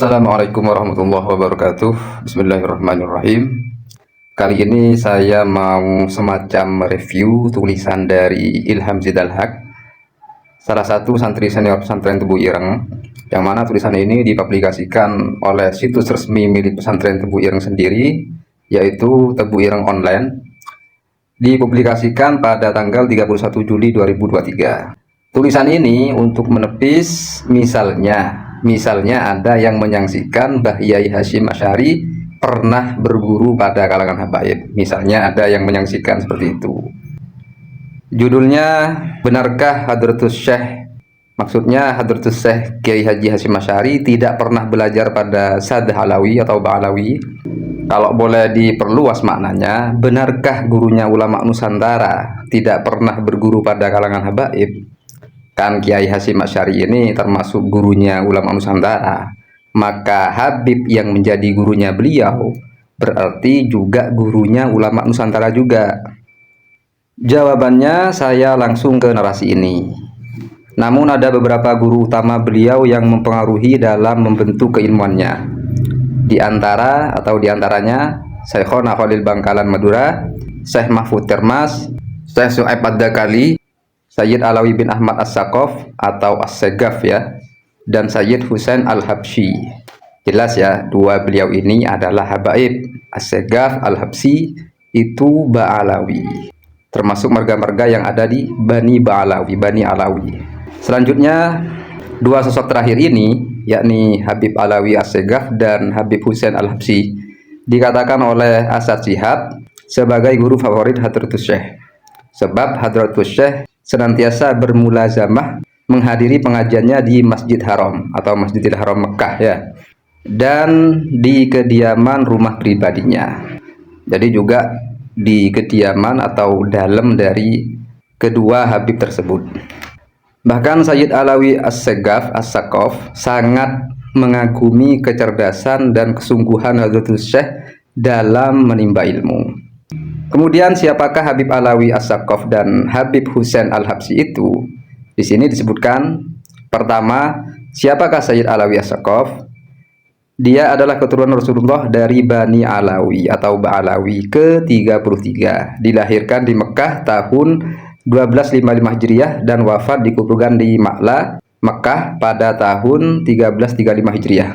Assalamualaikum warahmatullahi wabarakatuh. Bismillahirrahmanirrahim. Kali ini saya mau semacam review tulisan dari Ilham Zidal Haq, salah satu santri senior pesantren Tebu Ireng, yang mana tulisan ini dipublikasikan oleh situs resmi milik pesantren Tebu Ireng sendiri, yaitu Tebu Ireng Online. Dipublikasikan pada tanggal 31 Juli 2023. Tulisan ini untuk menepis misalnya ada yang menyaksikan Mbah Yai Hasyim Asy'ari pernah berguru pada kalangan habaib. Misalnya ada yang menyaksikan seperti itu. Judulnya, benarkah Hadratus Syekh, maksudnya Hadratus Syekh Kiai Haji Hasyim Asy'ari tidak pernah belajar pada Sadah Alawi atau Ba'alawi? Kalau boleh diperluas maknanya, benarkah gurunya ulama Nusantara tidak pernah berguru pada kalangan habaib? Kan Kiai Hasyim Asy'ari ini termasuk gurunya ulama Nusantara, maka Habib yang menjadi gurunya beliau berarti juga gurunya ulama Nusantara juga. Jawabannya saya langsung ke narasi ini. Namun ada beberapa guru utama beliau yang mempengaruhi dalam membentuk keilmuannya. Di antaranya Syekhona Khalil Bangkalan Madura, Syekh Mahfud Termas, Syekh Syu'aib Ad-Dakali, Sayyid Alawi bin Ahmad As-Saqaf atau As-Segaf ya, dan Sayyid Husain Al-Habsyi. Jelas ya, dua beliau ini adalah habaib. As-Segaf, Al-Habsyi itu Ba'alawi, termasuk marga-marga yang ada di Bani Ba'alawi, Bani Alawi. Selanjutnya, dua sosok terakhir ini, yakni Habib Alawi As-Segaf dan Habib Husain Al-Habsyi, dikatakan oleh Asad Shihab sebagai guru favorit Hadratus Syekh. Sebab Hadratus Syekh senantiasa bermulazamah menghadiri pengajiannya di Masjid Haram atau Masjidil Haram Mekah ya, dan di kediaman rumah pribadinya. Jadi juga di kediaman atau dalam dari kedua Habib tersebut. Bahkan Sayyid Alawi As-Segaf As-Saqaf sangat mengagumi kecerdasan dan kesungguhan Hadratus Syekh dalam menimba ilmu. Kemudian siapakah Habib Alawi As-Saqaf dan Habib Husain Al-Habsyi itu? Di sini disebutkan, pertama, siapakah Sayyid Alawi As-Saqaf? Dia adalah keturunan Rasulullah dari Bani Alawi atau Ba'alawi ke-33. Dilahirkan di Mekah tahun 1255 Hijriah dan wafat dikuburkan di Ma'la, Mekah pada tahun 1335 Hijriah.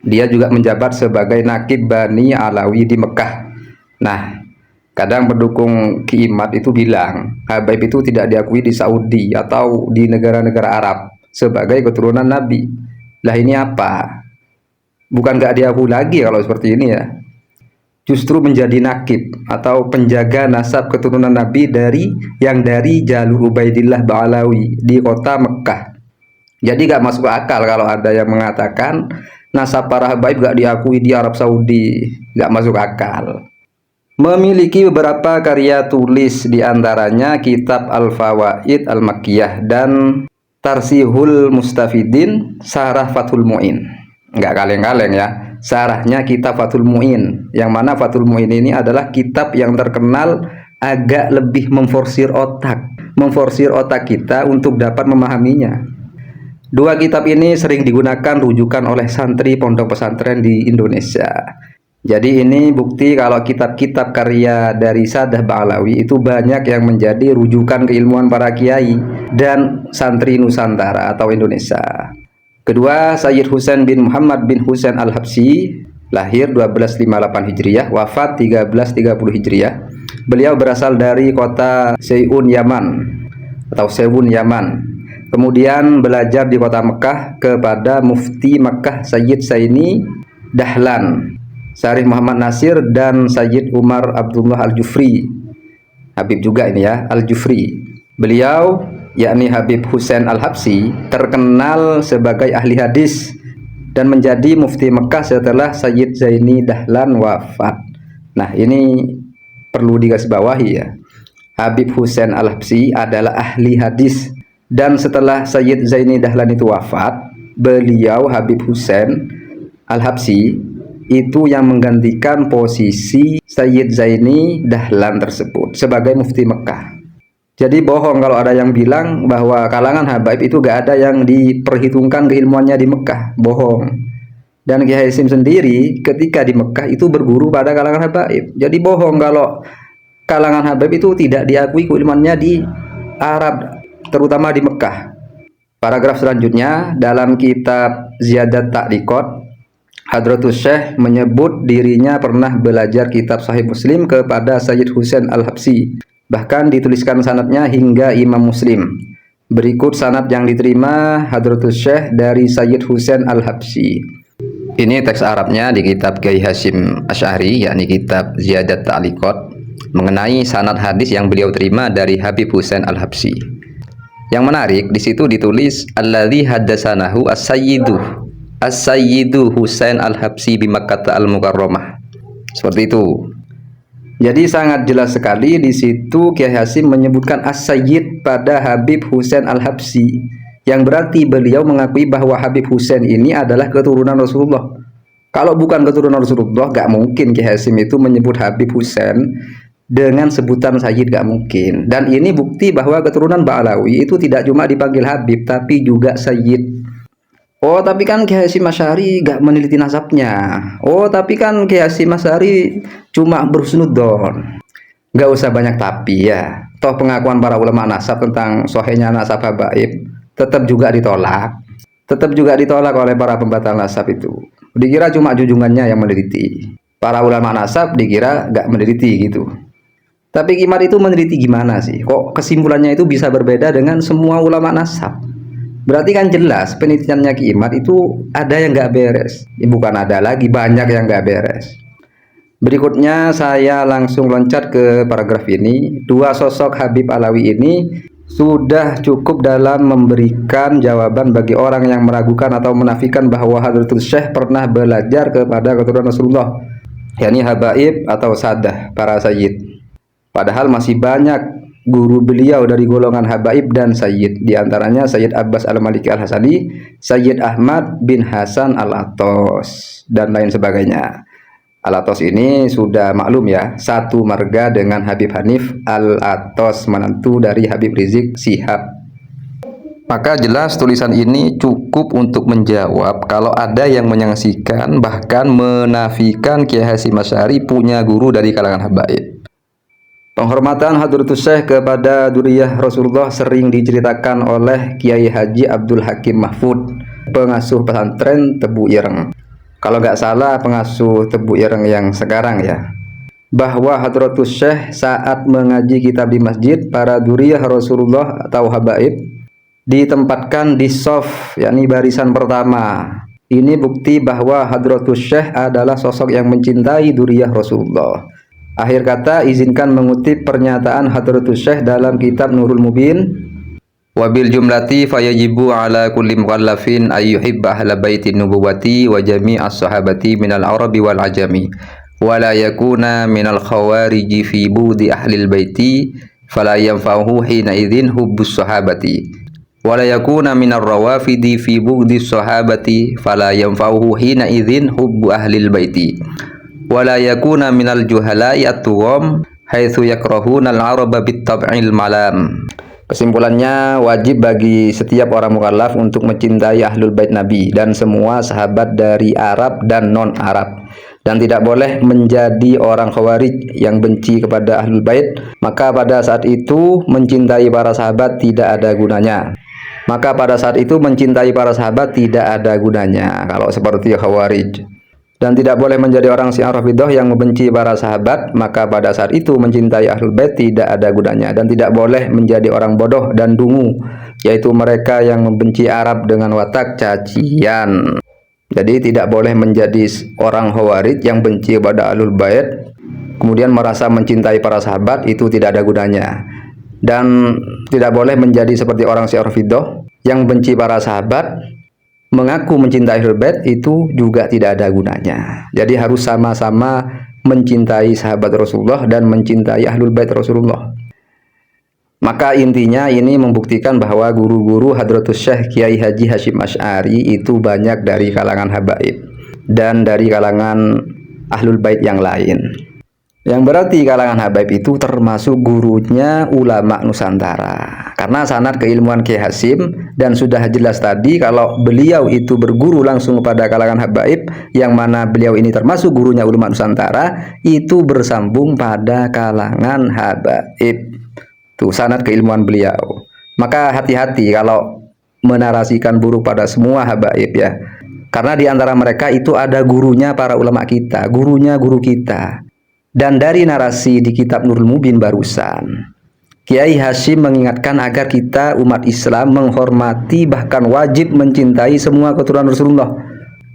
Dia juga menjabat sebagai Naqib Bani Alawi di Mekah. Nah, kadang pendukung Kiimat itu bilang habaib itu tidak diakui di Saudi atau di negara-negara Arab sebagai keturunan Nabi. Lah ini apa? Bukan gak diakui lagi kalau seperti ini ya. Justru menjadi nakib atau penjaga nasab keturunan Nabi dari jalur Ubaidillah Ba'alawi di kota Mekah. Jadi gak masuk akal kalau ada yang mengatakan nasab para habaib gak diakui di Arab Saudi. Gak masuk akal. Memiliki beberapa karya tulis, diantaranya kitab Al-Fawaid Al-Makkiyah dan Tarsihul Mustafidin Sarah Fathul Mu'in. Enggak kaleng-kaleng ya, sarahnya kitab Fathul Mu'in, yang mana Fathul Mu'in ini adalah kitab yang terkenal agak lebih memforsir otak kita untuk dapat memahaminya. Dua kitab ini sering digunakan rujukan oleh santri pondok pesantren di Indonesia. Jadi ini bukti kalau kitab-kitab karya dari Sadah Ba'alawi itu banyak yang menjadi rujukan keilmuan para kiai dan santri Nusantara atau Indonesia. Kedua, Sayyid Husain bin Muhammad bin Husain Al-Habsyi, lahir 1258 Hijriah, wafat 1330 Hijriah. Beliau berasal dari kota Seyun Yaman atau Sewun Yaman. Kemudian belajar di kota Mekah kepada Mufti Mekah Sayyid Saini Dahlan, Syarif Muhammad Nasir, dan Sayyid Umar Abdullah Al-Jufri. Habib juga ini ya, Al-Jufri. Beliau, yakni Habib Husain Al-Habsyi, terkenal sebagai ahli hadis dan menjadi mufti Mekah setelah Sayyid Zaini Dahlan wafat. Nah, ini perlu digarisbawahi ya. Habib Husain Al-Habsyi adalah ahli hadis, dan setelah Sayyid Zaini Dahlan itu wafat, beliau Habib Husain Al-Habsyi itu yang menggantikan posisi Sayyid Zaini Dahlan tersebut sebagai mufti Mekah. Jadi bohong kalau ada yang bilang bahwa kalangan habaib itu gak ada yang diperhitungkan keilmuannya di Mekah. Bohong. Dan Kiai Hasyim sendiri ketika di Mekah itu berguru pada kalangan habaib. Jadi bohong kalau kalangan habaib itu tidak diakui keilmuannya di Arab, terutama di Mekah. Paragraf selanjutnya dalam kitab Ziyadat Ta'liqat, Hadratus Syekh menyebut dirinya pernah belajar kitab Sahih Muslim kepada Sayyid Husain Al-Habsyi. Bahkan dituliskan sanadnya hingga Imam Muslim. Berikut sanad yang diterima Hadratus Syekh dari Sayyid Husain Al-Habsyi. Ini teks Arabnya di kitab Kiai Hasyim Asy'ari, yakni kitab Ziyadat Ta'liqat, mengenai sanad hadis yang beliau terima dari Habib Husain Al-Habsyi. Yang menarik di situ ditulis alladzi haddatsanahu as-sayyidu Husain Al-Habsyi bi Makkah Al-Mukarramah. Seperti itu. Jadi sangat jelas sekali di situ Kiai Hasyim menyebutkan as-sayyid pada Habib Husain Al-Habsyi, yang berarti beliau mengakui bahwa Habib Husain ini adalah keturunan Rasulullah. Kalau bukan keturunan Rasulullah, gak mungkin Kiai Hasyim itu menyebut Habib Husain dengan sebutan Sayyid, gak mungkin. Dan ini bukti bahwa keturunan Ba'alawi itu tidak cuma dipanggil Habib, tapi juga Sayyid. Oh, tapi kan Kiai Hasyim Asy'ari gak meneliti nasabnya. Oh, tapi kan Kiai Hasyim Asy'ari cuma berhusnudzon. Gak usah banyak tapi ya. Toh pengakuan para ulama nasab tentang sahihnya nasab habaib tetap juga ditolak. Tetap juga ditolak oleh para pembatal nasab itu. Dikira cuma junjungannya yang meneliti. Para ulama nasab dikira gak meneliti gitu. Tapi Kimar itu meneliti gimana sih? Kok kesimpulannya itu bisa berbeda dengan semua ulama nasab? Berarti kan jelas penelitiannya Kimar itu ada yang gak beres. Bukan ada lagi, banyak yang gak beres. Berikutnya saya langsung loncat ke paragraf ini. Dua sosok Habib Alawi ini sudah cukup dalam memberikan jawaban bagi orang yang meragukan atau menafikan bahwa Hadratus Syekh pernah belajar kepada keturunan Rasulullah, yakni habaib atau sadah, para sayyid. Padahal masih banyak guru beliau dari golongan habaib dan sayyid, diantaranya Sayyid Abbas Al-Maliki Al-Hasani, Sayyid Ahmad bin Hasan Al-Attas, dan lain sebagainya. Al-Attas ini sudah maklum ya, satu marga dengan Habib Hanif Al-Attas, menantu dari Habib Rizik Syihab. Maka jelas tulisan ini cukup untuk menjawab kalau ada yang menyaksikan bahkan menafikan Kiai Hasyim Asy'ari punya guru dari kalangan habaib. Penghormatan Hadratus Syekh kepada duriyah Rasulullah sering diceritakan oleh Kiai Haji Abdul Hakim Mahfud, pengasuh pesantren Tebu Ireng. Kalau nggak salah pengasuh Tebu Ireng yang sekarang ya, bahwa Hadratus Syekh saat mengaji kitab di masjid, para duriyah Rasulullah atau habaib ditempatkan di shaf, yakni barisan pertama. Ini bukti bahwa Hadratus Syekh adalah sosok yang mencintai duriyah Rasulullah. Akhir kata, izinkan mengutip pernyataan Hadratus Syekh dalam kitab Nurul Mubin. Wabil jumlati fayajibu ala kulli mukallafin ayyuhibba ahla baiti nubuwati wa jami'as sahabati minal arabi wal ajami wa la yakuna minal khawariji fi budi ahlil baiti fala yanfa'uhu hina idzin hubbus sahabati wa la yakuna minar rawafidi fi budi sahabati fala yanfa'uhu hina idzin hubbu ahlil baiti wala yakuna minal juhalai at-tugham haitsu yakrahuna al-araba bit-tab'il malam. Kesimpulannya, wajib bagi setiap orang mukallaf untuk mencintai ahlul bait Nabi dan semua sahabat dari Arab dan non-Arab, dan tidak boleh menjadi orang khawarij yang benci kepada ahlul bait. Maka pada saat itu mencintai para sahabat tidak ada gunanya. Kalau seperti khawarij. Dan tidak boleh menjadi orang Syiah Rafidhah yang membenci para sahabat, maka pada saat itu mencintai ahlul bait tidak ada gunanya. Dan tidak boleh menjadi orang bodoh dan dungu, yaitu mereka yang membenci Arab dengan watak cacian. Jadi tidak boleh menjadi orang khawarij yang benci kepada ahlul bait kemudian merasa mencintai para sahabat, itu tidak ada gunanya. Dan tidak boleh menjadi seperti orang Syiah Rafidhah yang benci para sahabat mengaku mencintai ahlul bait, itu juga tidak ada gunanya. Jadi harus sama-sama mencintai sahabat Rasulullah dan mencintai ahlul bait Rasulullah. Maka intinya ini membuktikan bahwa guru-guru Hadratus Syekh Kiai Haji Hasyim Asy'ari itu banyak dari kalangan habaib dan dari kalangan ahlul bait yang lain. Yang berarti kalangan habaib itu termasuk gurunya ulama Nusantara. Karena sanad keilmuan Kiai Hasyim, dan sudah jelas tadi kalau beliau itu berguru langsung kepada kalangan habaib, yang mana beliau ini termasuk gurunya ulama Nusantara, itu bersambung pada kalangan habaib. Tuh sanad keilmuan beliau. Maka hati-hati kalau menarasikan buruk pada semua habaib ya. Karena di antara mereka itu ada gurunya para ulama kita, gurunya guru kita. Dan dari narasi di kitab Nurul Mubin barusan, Kiai Hasyim mengingatkan agar kita umat Islam menghormati bahkan wajib mencintai semua keturunan Rasulullah,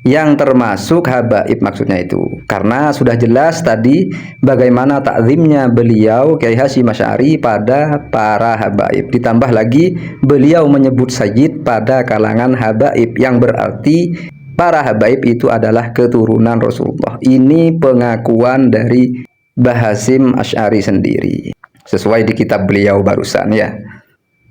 yang termasuk habaib maksudnya itu. Karena sudah jelas tadi bagaimana takzimnya beliau Kiai Hasyim Asy'ari pada para habaib. Ditambah lagi beliau menyebut sayyid pada kalangan habaib, yang berarti para habaib itu adalah keturunan Rasulullah. Ini pengakuan dari Mbah Hasyim Asy'ari sendiri, sesuai di kitab beliau barusan ya.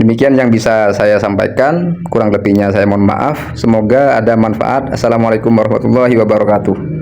Demikian yang bisa saya sampaikan, kurang lebihnya saya mohon maaf. Semoga ada manfaat. Assalamualaikum warahmatullahi wabarakatuh.